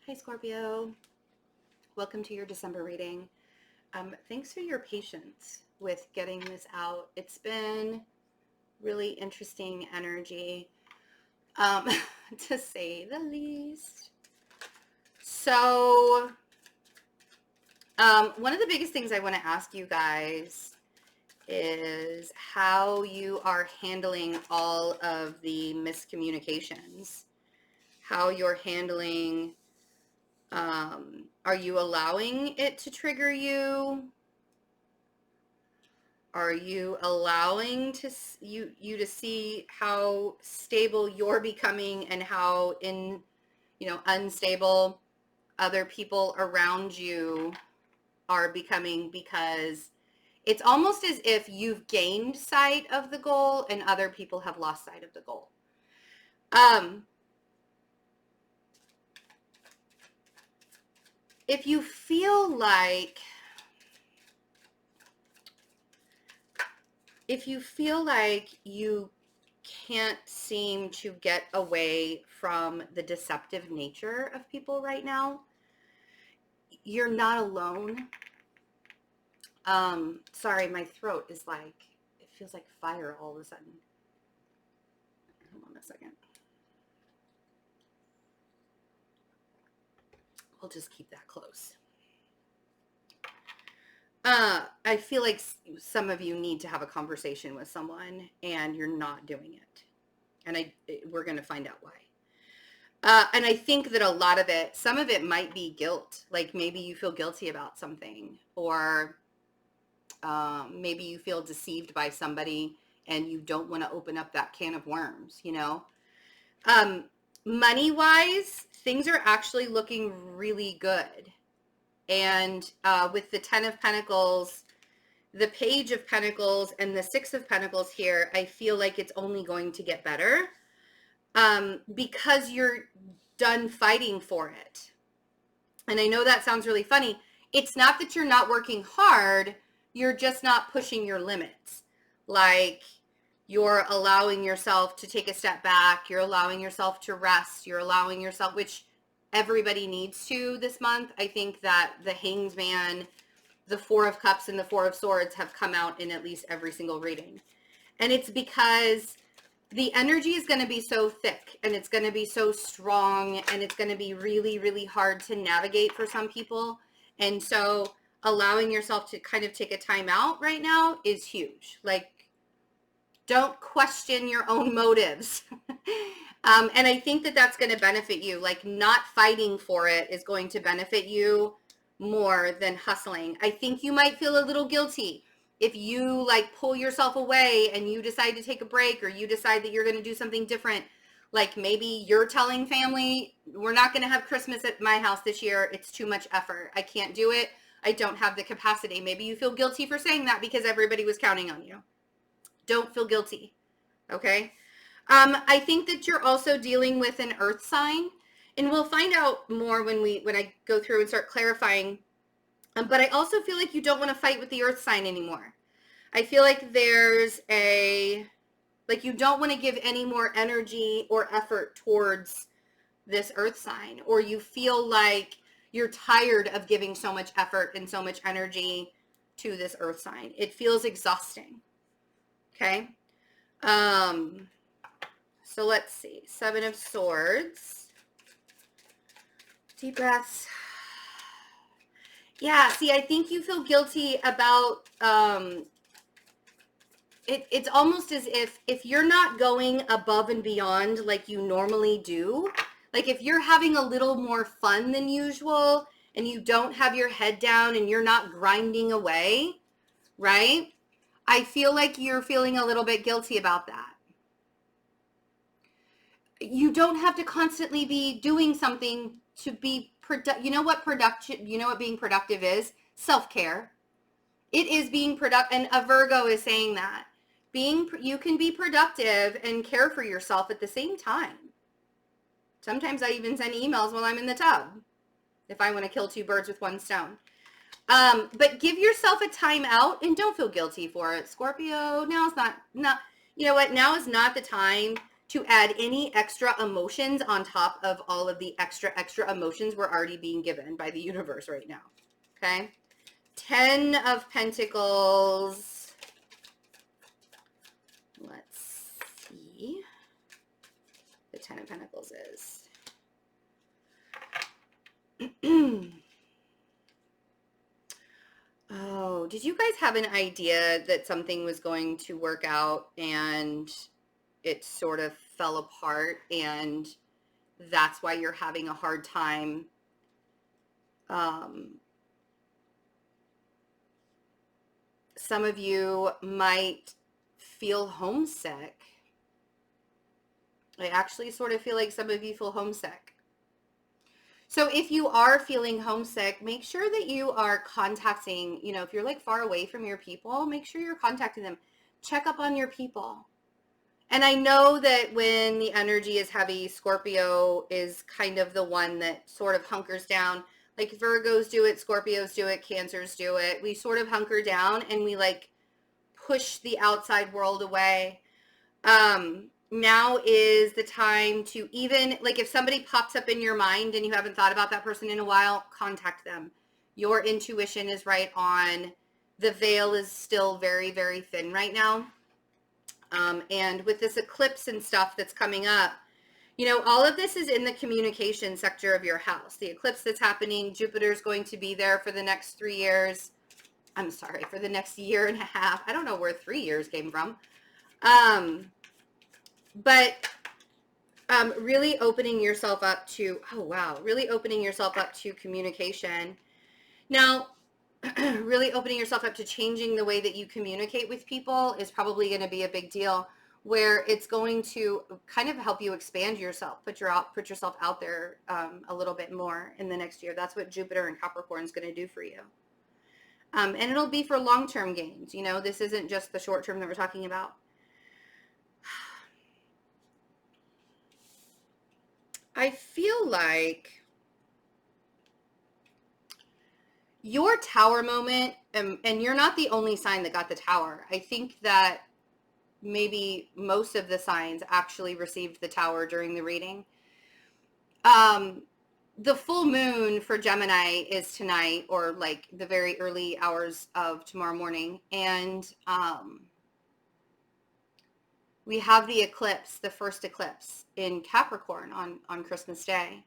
Hi, Scorpio. Welcome to your December reading. Thanks for your patience with getting this out. It's been really interesting energy, um, to say the least. So, one of the biggest things I want to ask you guys is how you are handling all of the miscommunications, how you're handling. Are you allowing it to trigger you? Are you allowing you to see how stable you're becoming and how unstable other people around you are becoming, because it's almost as if you've gained sight of the goal and other people have lost sight of the goal. If you feel like you can't seem to get away from the deceptive nature of people right now, you're not alone. Sorry, my throat is like, it feels like fire all of a sudden. Hold on a second. We'll just keep that close. I feel like some of you need to have a conversation with someone and you're not doing it. And we're going to find out why. And I think that a lot of it, some of it might be guilt. Like maybe you feel guilty about something, or maybe you feel deceived by somebody and you don't want to open up that can of worms, Money-wise, things are actually looking really good. And with the 10 of Pentacles, the Page of Pentacles, and the 6 of Pentacles here, I feel like it's only going to get better because you're done fighting for it. And I know that sounds really funny. It's not that you're not working hard, you're just not pushing your limits. Like, you're allowing yourself to take a step back, you're allowing yourself to rest, you're allowing yourself, which everybody needs to this month. I think that the Hanged Man, the 4 of Cups, and the 4 of Swords have come out in at least every single reading. And it's because the energy is going to be so thick and it's going to be so strong and it's going to be really, really hard to navigate for some people. And so allowing yourself to kind of take a time out right now is huge. Like, don't question your own motives. And I think that that's going to benefit you. Like, not fighting for it is going to benefit you more than hustling. I think you might feel a little guilty if you like pull yourself away and you decide to take a break, or you decide that you're going to do something different. Like maybe you're telling family, we're not going to have Christmas at my house this year. It's too much effort. I can't do it. I don't have the capacity. Maybe you feel guilty for saying that because everybody was counting on you. Don't feel guilty. Okay. I think that you're also dealing with an earth sign, and we'll find out more when I go through and start clarifying. But I also feel like you don't want to fight with the earth sign anymore. I feel like there's you don't want to give any more energy or effort towards this earth sign, or you feel like you're tired of giving so much effort and so much energy to this earth sign. It feels exhausting. Okay. So let's see. 7 of Swords. Deep breaths. Yeah, see, I think you feel guilty about, it's almost as if you're not going above and beyond like you normally do, like if you're having a little more fun than usual and you don't have your head down and you're not grinding away, right? I feel like you're feeling a little bit guilty about that. You don't have to constantly be doing something to be productive. You know what being productive is? Self-care. It is being productive. And a Virgo is saying that. You can be productive and care for yourself at the same time. Sometimes I even send emails while I'm in the tub, if I want to kill 2 birds with 1 stone. But give yourself a time out and don't feel guilty for it. Scorpio, now is not, you know what? Now is not the time to add any extra emotions on top of all of the extra emotions we're already being given by the universe right now. Okay? 10 of Pentacles. Let's see. The 10 of Pentacles is. Oh, did you guys have an idea that something was going to work out and it sort of fell apart, and that's why you're having a hard time some of you might feel homesick. I actually sort of feel like some of you feel homesick. So if you are feeling homesick, make sure that you are contacting, you know, if you're like far away from your people, make sure you're contacting them. Check up on your people. And I know that when the energy is heavy, Scorpio is kind of the one that sort of hunkers down. Like Virgos do it, Scorpios do it, Cancers do it. We sort of hunker down and we like push the outside world away. Now is the time to, even like if somebody pops up in your mind and you haven't thought about that person in a while, contact them. Your intuition is right on. The veil is still very, very thin right now. And with this eclipse and stuff that's coming up, you know, all of this is in the communication sector of your house. The eclipse that's happening, Jupiter's going to be there for the next 3 years. I'm sorry, for the next year and a half. I don't know where 3 years came from. But really opening yourself up to, oh wow, really opening yourself up to communication. Now, really opening yourself up to changing the way that you communicate with people is probably going to be a big deal, where it's going to kind of help you expand yourself, put yourself out there a little bit more in the next year. That's what Jupiter and Capricorn is going to do for you. And it'll be for long-term gains. You know, this isn't just the short term that we're talking about. I feel like your tower moment, and you're not the only sign that got the tower. I think that maybe most of the signs actually received the tower during the reading. The full moon for Gemini is tonight, or like the very early hours of tomorrow morning. And we have the eclipse, the first eclipse in Capricorn on Christmas Day.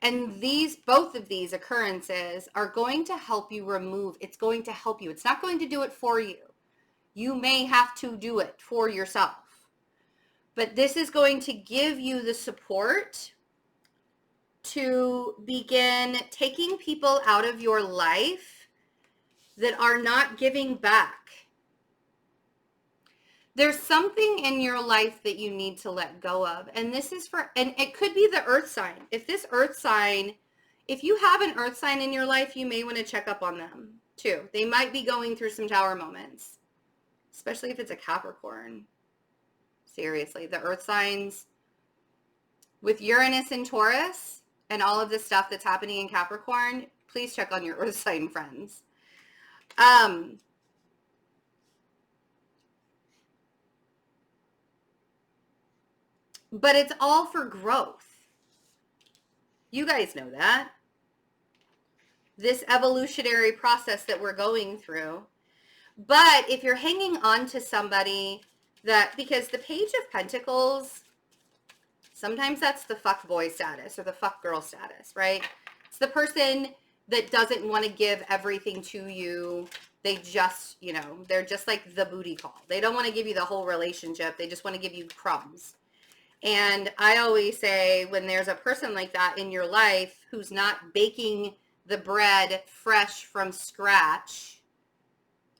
And both of these occurrences are going to help you remove, it's going to help you. It's not going to do it for you. You may have to do it for yourself. But this is going to give you the support to begin taking people out of your life that are not giving back. There's something in your life that you need to let go of. And this is and it could be the earth sign. If you have an earth sign in your life, you may want to check up on them too. They might be going through some tower moments, especially if it's a Capricorn. Seriously, the earth signs with Uranus and Taurus and all of this stuff that's happening in Capricorn, please check on your earth sign friends. But it's all for growth. You guys know that. This evolutionary process that we're going through. But if you're hanging on to somebody because the Page of Pentacles, sometimes that's the fuck boy status or the fuck girl status, right? It's the person that doesn't want to give everything to you. They just, you know, they're just like the booty call. They don't want to give you the whole relationship. They just want to give you crumbs. And I always say, when there's a person like that in your life who's not baking the bread fresh from scratch,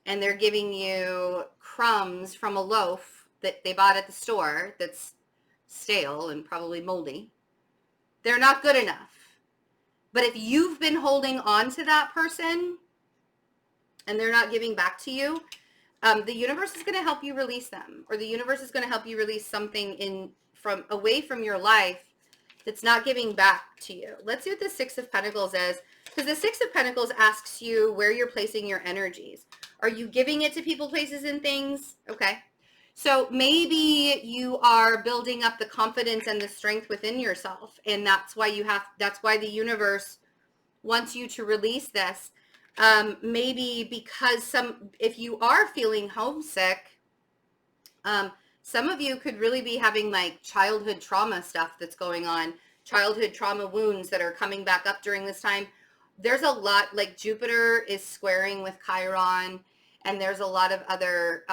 and they're giving you crumbs from a loaf that they bought at the store that's stale and probably moldy, they're not good enough. But if you've been holding on to that person and they're not giving back to you, the universe is going to help you release them, or the universe is going to help you release something away from your life that's not giving back to you. Let's see what the Six of Pentacles is, because the Six of Pentacles asks you where you're placing your energies. Are you giving it to people, places, and things? Okay. So maybe you are building up the confidence and the strength within yourself. And that's why that's why the universe wants you to release this. Maybe because if you are feeling homesick, some of you could really be having like childhood trauma stuff that's going on, childhood trauma wounds that are coming back up during this time. There's a lot, like Jupiter is squaring with Chiron, and there's a lot of other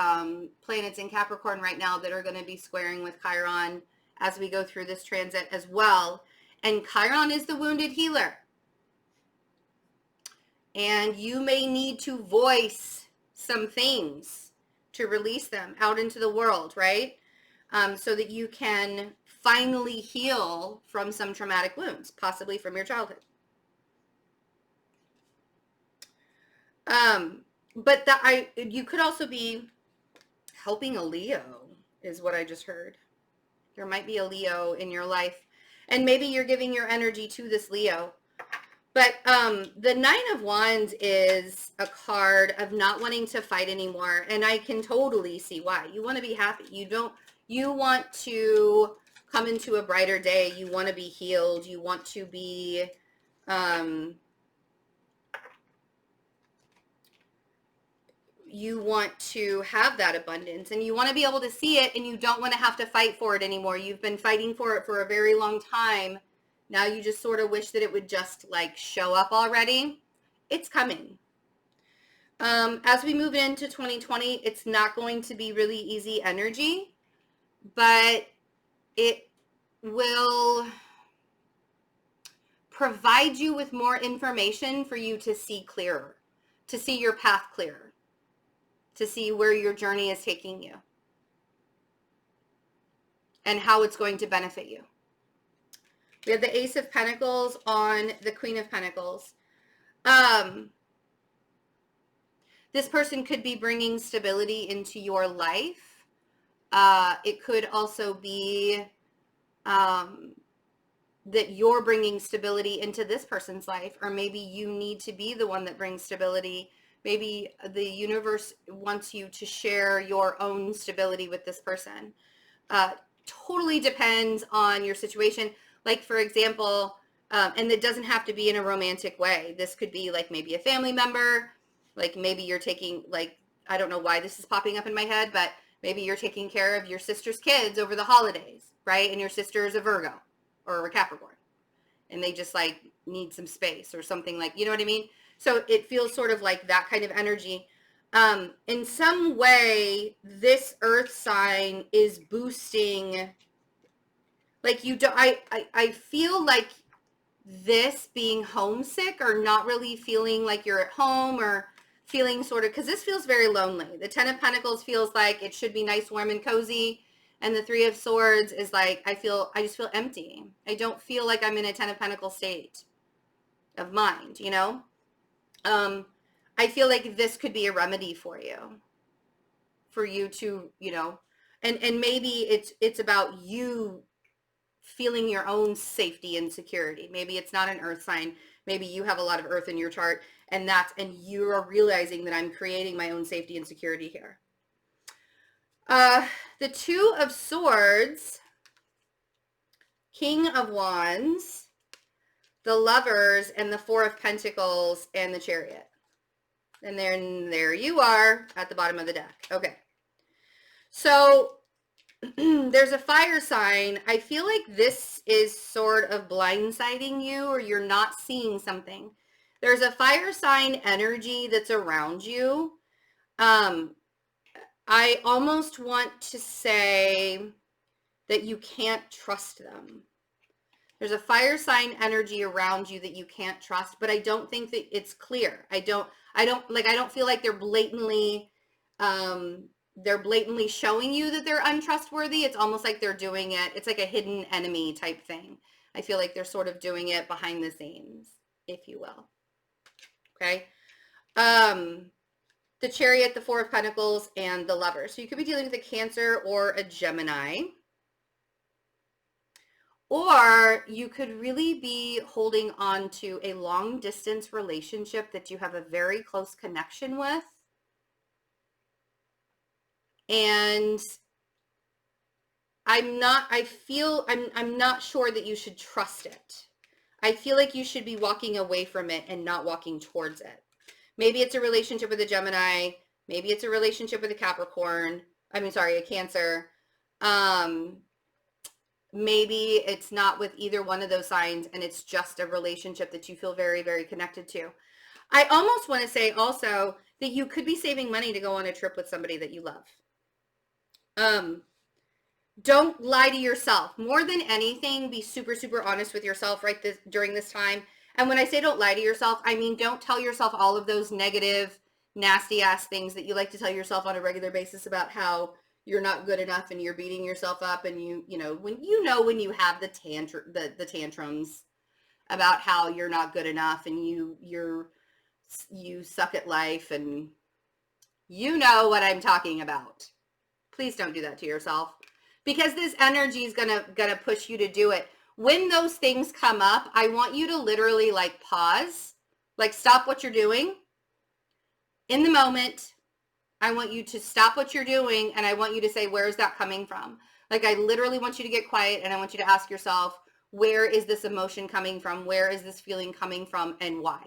planets in Capricorn right now that are going to be squaring with Chiron as we go through this transit as well. And Chiron is the wounded healer. And you may need to voice some things to release them out into the world, right? So that you can finally heal from some traumatic wounds, possibly from your childhood. But you could also be helping a Leo, is what I just heard. There might be a Leo in your life, and maybe you're giving your energy to this Leo. But the Nine of Wands is a card of not wanting to fight anymore, and I can totally see why. You want to be happy. You want to come into a brighter day. You want to be healed. You want to be you want to have that abundance, and you want to be able to see it, and you don't want to have to fight for it anymore. You've been fighting for it for a very long time. Now you just sort of wish that it would just like show up already. It's coming. As we move into 2020, it's not going to be really easy energy, but it will provide you with more information for you to see clearer, to see your path clearer, to see where your journey is taking you and how it's going to benefit you. We have the Ace of Pentacles on the Queen of Pentacles. This person could be bringing stability into your life. It could also be that you're bringing stability into this person's life, or maybe you need to be the one that brings stability. Maybe the universe wants you to share your own stability with this person. Totally depends on your situation. Like, for example, and it doesn't have to be in a romantic way. This could be like maybe a family member, like maybe you're taking, like, I don't know why this is popping up in my head, but maybe you're taking care of your sister's kids over the holidays, right? And your sister is a Virgo or a Capricorn, and they just like need some space or something, like, you know what I mean? So it feels sort of like that kind of energy. In some way, this earth sign is boosting, like, you don't, I feel like this being homesick or not really feeling like you're at home, or feeling sort of, because this feels very lonely. The Ten of Pentacles feels like it should be nice, warm, and cozy. And the Three of Swords is like, I just feel empty. I don't feel like I'm in a Ten of Pentacles state of mind, you know? I feel like this could be a remedy for you to, you know, and maybe it's about you feeling your own safety and security. Maybe it's not an earth sign. Maybe you have a lot of earth in your chart, and you are realizing that I'm creating my own safety and security here. The Two of Swords, King of Wands, the Lovers, and the Four of Pentacles, and the Chariot. And then there you are at the bottom of the deck. Okay. So there's a fire sign. I feel like this is sort of blindsiding you, or you're not seeing something. There's a fire sign energy that's around you. I almost want to say that you can't trust them. There's a fire sign energy around you that you can't trust, but I don't think that it's clear. I don't feel like they're blatantly showing you that they're untrustworthy. It's almost like they're doing it. It's like a hidden enemy type thing. I feel like they're sort of doing it behind the scenes, if you will. Okay. The Chariot, the Four of Pentacles, and the Lover. So you could be dealing with a Cancer or a Gemini. Or you could really be holding on to a long distance relationship that you have a very close connection with. And I'm not sure that you should trust it. I feel like you should be walking away from it and not walking towards it. Maybe it's a relationship with a Gemini. Maybe it's a relationship with a Capricorn. A Cancer. Maybe it's not with either one of those signs and it's just a relationship that you feel very, very connected to. I almost want to say also that you could be saving money to go on a trip with somebody that you love. Don't lie to yourself. More than anything, be super, super honest with yourself during this time. And when I say don't lie to yourself, I mean don't tell yourself all of those negative, nasty ass things that you like to tell yourself on a regular basis about how you're not good enough and you're beating yourself up, and when you have the tantrums about how you're not good enough and you suck at life, and you know what I'm talking about. Please don't do that to yourself, because this energy is gonna push you to do it. When those things come up, I want you to literally like pause, like stop what you're doing in the moment. I want you to stop what you're doing, and I want you to say, where is that coming from? Like, I literally want you to get quiet, and I want you to ask yourself, where is this emotion coming from? Where is this feeling coming from, and why?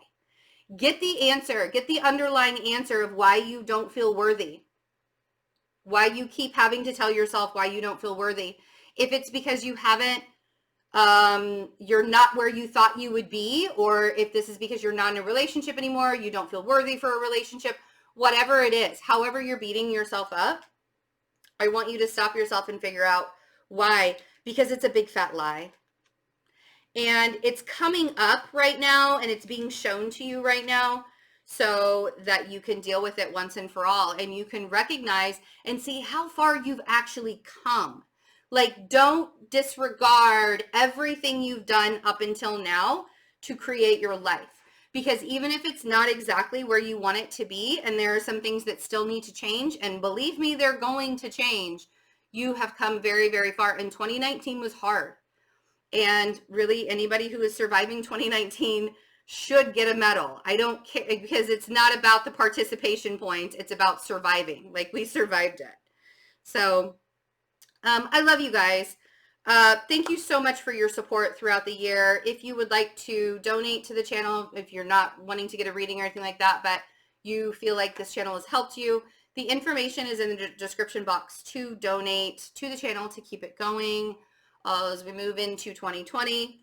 Get the answer. Get the underlying answer of why you don't feel worthy. Why you keep having to tell yourself why you don't feel worthy. If it's because you haven't, you're not where you thought you would be, or if this is because you're not in a relationship anymore, you don't feel worthy for a relationship, whatever it is, however you're beating yourself up, I want you to stop yourself and figure out why, because it's a big fat lie. And it's coming up right now, and it's being shown to you right now, so that you can deal with it once and for all, and you can recognize and see how far you've actually come. Like, don't disregard everything you've done up until now to create your life. Because even if it's not exactly where you want it to be, and there are some things that still need to change, and believe me, they're going to change, you have come very, very far. And 2019 was hard. And really, anybody who is surviving 2019 should get a medal. I don't care, because it's not about the participation points. It's about surviving. Like, we survived it. So I love you guys. Thank you so much for your support throughout the year. If you would like to donate to the channel, if you're not wanting to get a reading or anything like that, but you feel like this channel has helped you, the information is in the description box to donate to the channel to keep it going as we move into 2020.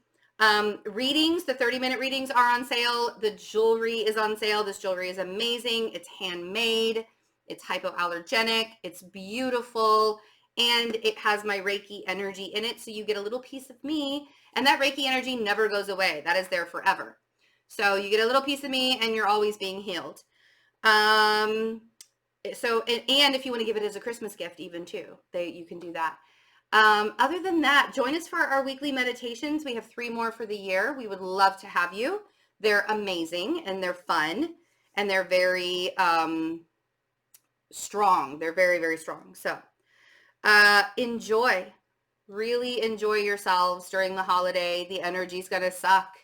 Readings, the 30-minute readings are on sale. The jewelry is on sale. This jewelry is amazing. It's handmade. It's hypoallergenic. It's beautiful. And it has my Reiki energy in it, so you get a little piece of me, and that Reiki energy never goes away. That is there forever. So you get a little piece of me, and you're always being healed. And if you want to give it as a Christmas gift even too, you can do that. Other than that, join us for our weekly meditations. We have 3 more for the year. We would love to have you. They're amazing, and they're fun, and they're very strong. They're very, very strong. So really enjoy yourselves during the holiday. The energy's going to suck.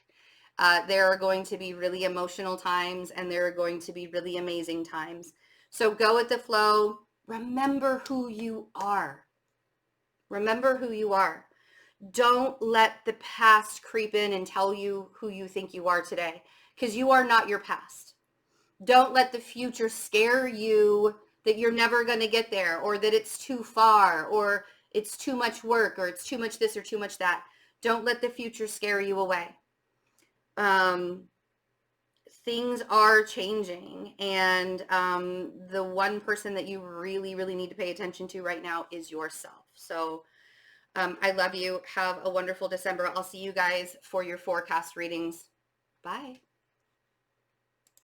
There are going to be really emotional times, and there are going to be really amazing times. So go with the flow. Remember who you are. Remember who you are. Don't let the past creep in and tell you who you think you are today, because you are not your past. Don't let the future scare you that you're never going to get there, or that it's too far, or it's too much work, or it's too much this or too much that. Don't let the future scare you away. Things are changing, and the one person that you really, really need to pay attention to right now is yourself. So I love you. Have a wonderful December. I'll see you guys for your forecast readings. Bye.